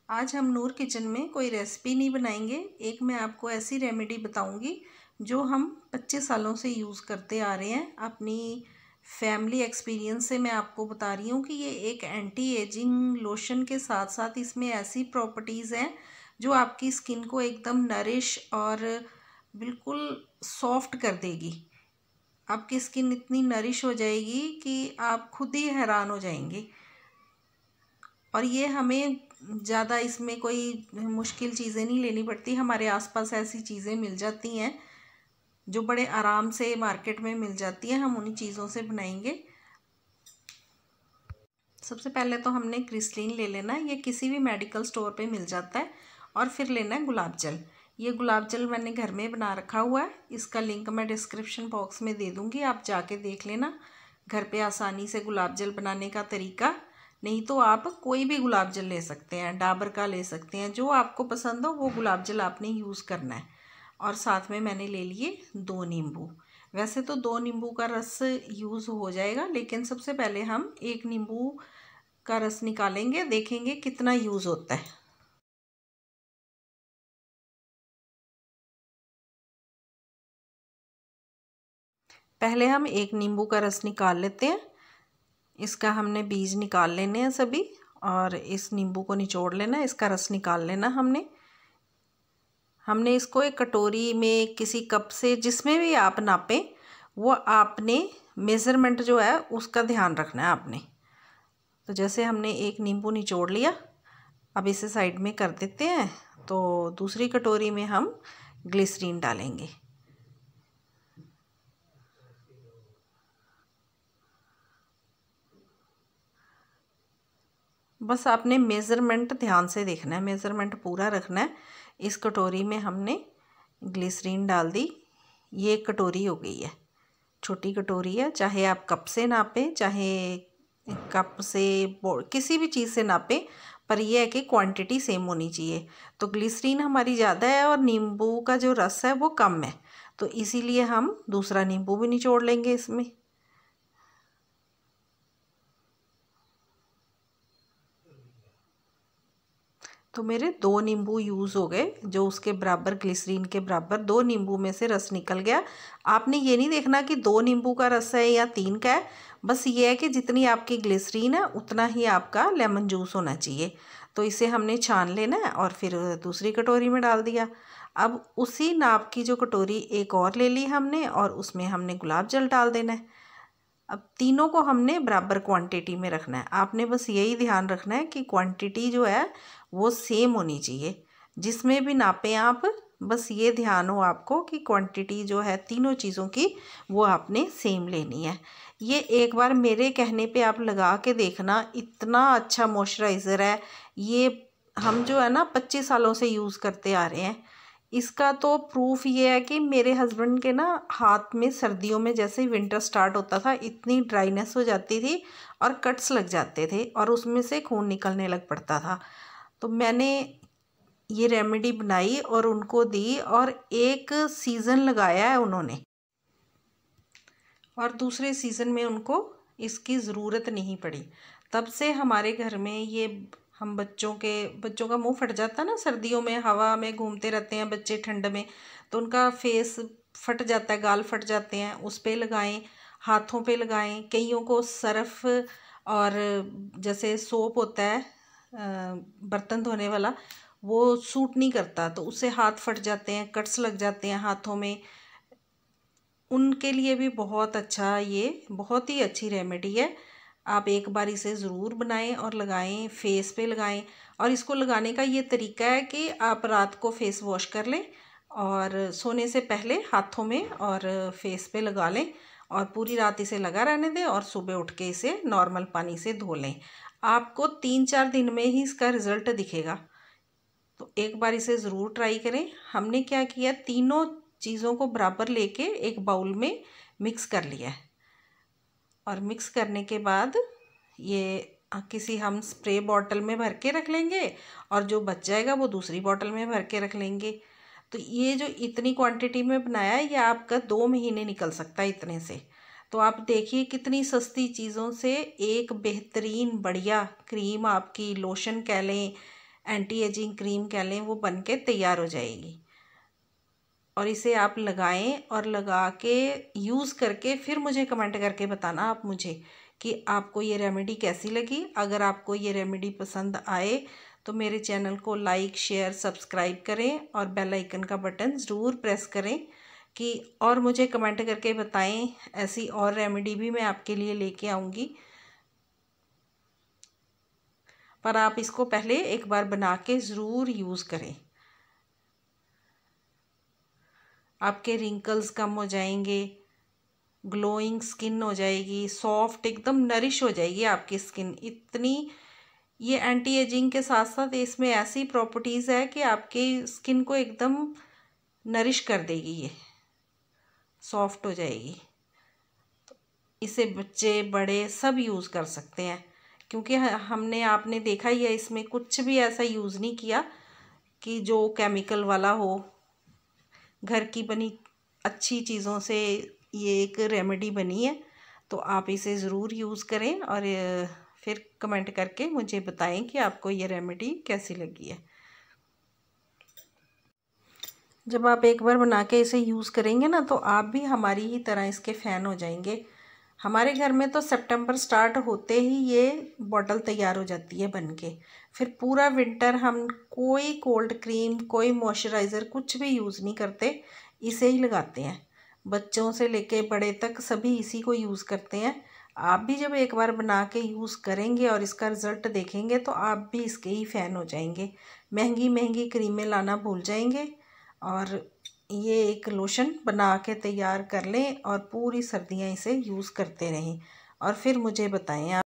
आज हम नूर किचन में कोई रेसिपी नहीं बनाएंगे। एक मैं आपको ऐसी रेमेडी बताऊंगी जो हम 25 सालों से यूज़ करते आ रहे हैं। अपनी फैमिली एक्सपीरियंस से मैं आपको बता रही हूँ कि ये एक एंटी एजिंग लोशन के साथ साथ इसमें ऐसी प्रॉपर्टीज़ हैं जो आपकी स्किन को एकदम नरिश और बिल्कुल सॉफ्ट कर देगी। आपकी स्किन इतनी नरिश हो जाएगी कि आप खुद ही हैरान हो जाएंगे। और ये हमें ज़्यादा इसमें कोई मुश्किल चीज़ें नहीं लेनी पड़ती। हमारे आसपास ऐसी चीज़ें मिल जाती हैं जो बड़े आराम से मार्केट में मिल जाती हैं। हम उन्हीं चीज़ों से बनाएंगे। सबसे पहले तो हमने ग्लिसरीन ले लेना है। ये किसी भी मेडिकल स्टोर पे मिल जाता है। और फिर लेना है गुलाब जल। ये गुलाब जल मैंने घर में बना रखा हुआ है। इसका लिंक मैं डिस्क्रिप्शन बॉक्स में दे दूँगी, आप जाके देख लेना घर पे आसानी से गुलाब जल बनाने का तरीका। नहीं तो आप कोई भी गुलाब जल ले सकते हैं, डाबर का ले सकते हैं, जो आपको पसंद हो वो गुलाब जल आपने यूज़ करना है। और साथ में मैंने ले लिए 2 नींबू। वैसे तो 2 नींबू का रस यूज़ हो जाएगा, लेकिन सबसे पहले हम 1 नींबू का रस निकालेंगे, देखेंगे कितना यूज़ होता है। पहले हम 1 नींबू का रस निकाल लेते हैं। इसका हमने बीज निकाल लेने हैं सभी, और इस नींबू को निचोड़ लेना है, इसका रस निकाल लेना हमने इसको एक कटोरी में किसी कप से, जिसमें भी आप नापें, वो आपने मेज़रमेंट जो है उसका ध्यान रखना है आपने। तो जैसे हमने 1 नींबू निचोड़ लिया, अब इसे साइड में कर देते हैं। तो दूसरी कटोरी में हम ग्लिसरीन डालेंगे। बस आपने मेज़रमेंट ध्यान से देखना है, मेज़रमेंट पूरा रखना है। इस कटोरी में हमने ग्लिसरीन डाल दी। ये एक कटोरी हो गई है, छोटी कटोरी है। चाहे आप कप से नापें, चाहे कप से किसी भी चीज़ से नापें, पर यह है कि क्वांटिटी सेम होनी चाहिए। तो ग्लिसरीन हमारी ज़्यादा है और नींबू का जो रस है वो कम है, तो इसीलिए हम दूसरा नींबू भी निचोड़ लेंगे इसमें। तो मेरे 2 नींबू यूज़ हो गए, जो उसके बराबर, ग्लिसरीन के बराबर 2 नींबू में से रस निकल गया। आपने ये नहीं देखना कि 2 नींबू का रस है या 3 का है, बस ये है कि जितनी आपकी ग्लिसरीन है उतना ही आपका लेमन जूस होना चाहिए। तो इसे हमने छान लेना है और फिर दूसरी कटोरी में डाल दिया। अब उसी नाप की जो कटोरी एक और ले ली हमने, और उसमें हमने गुलाब जल डाल देना है। अब तीनों को हमने बराबर क्वांटिटी में रखना है। आपने बस यही ध्यान रखना है कि क्वांटिटी जो है वो सेम होनी चाहिए। जिसमें भी नापें आप, बस ये ध्यान हो आपको कि क्वांटिटी जो है तीनों चीज़ों की वो आपने सेम लेनी है। ये एक बार मेरे कहने पे आप लगा के देखना, इतना अच्छा मॉइस्चराइज़र है ये। हम जो है ना 25 सालों से यूज़ करते आ रहे हैं। इसका तो प्रूफ ये है कि मेरे हस्बैंड के ना हाथ में सर्दियों में, जैसे ही विंटर स्टार्ट होता था, इतनी ड्राइनेस हो जाती थी और कट्स लग जाते थे और उसमें से खून निकलने लग पड़ता था। तो मैंने ये रेमेडी बनाई और उनको दी, और एक सीज़न लगाया है उन्होंने, और दूसरे सीज़न में उनको इसकी ज़रूरत नहीं पड़ी। तब से हमारे घर में ये, हम बच्चों का मुंह फट जाता है ना सर्दियों में, हवा में घूमते रहते हैं बच्चे ठंड में, तो उनका फेस फट जाता है, गाल फट जाते हैं। उस पे लगाएं, हाथों पे लगाएं। कईयों को सर्फ और जैसे सोप होता है बर्तन धोने वाला, वो सूट नहीं करता, तो उससे हाथ फट जाते हैं, कट्स लग जाते हैं हाथों में। उनके लिए भी बहुत अच्छा, ये बहुत ही अच्छी रेमेडी है। आप एक बार इसे ज़रूर बनाएं और लगाएं, फेस पे लगाएं। और इसको लगाने का ये तरीका है कि आप रात को फेस वॉश कर लें और सोने से पहले हाथों में और फेस पे लगा लें, और पूरी रात इसे लगा रहने दें, और सुबह उठ के इसे नॉर्मल पानी से धो लें। आपको 3-4 दिन में ही इसका रिज़ल्ट दिखेगा। तो एक बार इसे ज़रूर ट्राई करें। हमने क्या किया, तीनों चीज़ों को बराबर लेके एक बाउल में मिक्स कर लिया है, और मिक्स करने के बाद ये किसी हम स्प्रे बॉटल में भर के रख लेंगे, और जो बच जाएगा वो दूसरी बॉटल में भर के रख लेंगे। तो ये जो इतनी क्वांटिटी में बनाया है, ये आपका 2 महीने निकल सकता है इतने से। तो आप देखिए कितनी सस्ती चीज़ों से एक बेहतरीन बढ़िया क्रीम, आपकी लोशन कह लें, एंटी एजिंग क्रीम कह लें, वो बन के तैयार हो जाएगी। और इसे आप लगाएं और लगा के यूज़ करके फिर मुझे कमेंट करके बताना आप मुझे कि आपको ये रेमेडी कैसी लगी। अगर आपको ये रेमेडी पसंद आए तो मेरे चैनल को लाइक शेयर सब्सक्राइब करें और बेल आइकन का बटन ज़रूर प्रेस करें कि और मुझे कमेंट करके बताएं, ऐसी और रेमेडी भी मैं आपके लिए लेके आऊँगी। पर आप इसको पहले एक बार बना के ज़रूर यूज़ करें। आपके रिंकल्स कम हो जाएंगे, ग्लोइंग स्किन हो जाएगी, सॉफ्ट एकदम नरिश हो जाएगी आपकी स्किन। इतनी ये एंटी एजिंग के साथ साथ इसमें ऐसी प्रॉपर्टीज़ है कि आपकी स्किन को एकदम नरिश कर देगी, ये सॉफ्ट हो जाएगी। इसे बच्चे बड़े सब यूज़ कर सकते हैं, क्योंकि हमने आपने देखा ही है इसमें कुछ भी ऐसा यूज़ नहीं किया कि जो केमिकल वाला हो। घर की बनी अच्छी चीज़ों से ये एक रेमेडी बनी है, तो आप इसे ज़रूर यूज़ करें और फिर कमेंट करके मुझे बताएं कि आपको ये रेमेडी कैसी लगी है। जब आप एक बार बना के इसे यूज़ करेंगे ना, तो आप भी हमारी ही तरह इसके फ़ैन हो जाएंगे। हमारे घर में तो सितंबर स्टार्ट होते ही ये बॉटल तैयार हो जाती है बन के। फिर पूरा विंटर हम कोई कोल्ड क्रीम, कोई मॉइस्चराइज़र कुछ भी यूज़ नहीं करते, इसे ही लगाते हैं। बच्चों से लेके बड़े तक सभी इसी को यूज़ करते हैं। आप भी जब एक बार बना के यूज़ करेंगे और इसका रिज़ल्ट देखेंगे तो आप भी इसके ही फ़ैन हो जाएंगे। महंगी महंगी क्रीमें लाना भूल जाएंगे और ये एक लोशन बना के तैयार कर लें और पूरी सर्दियाँ इसे यूज़ करते रहें और फिर मुझे बताएं आप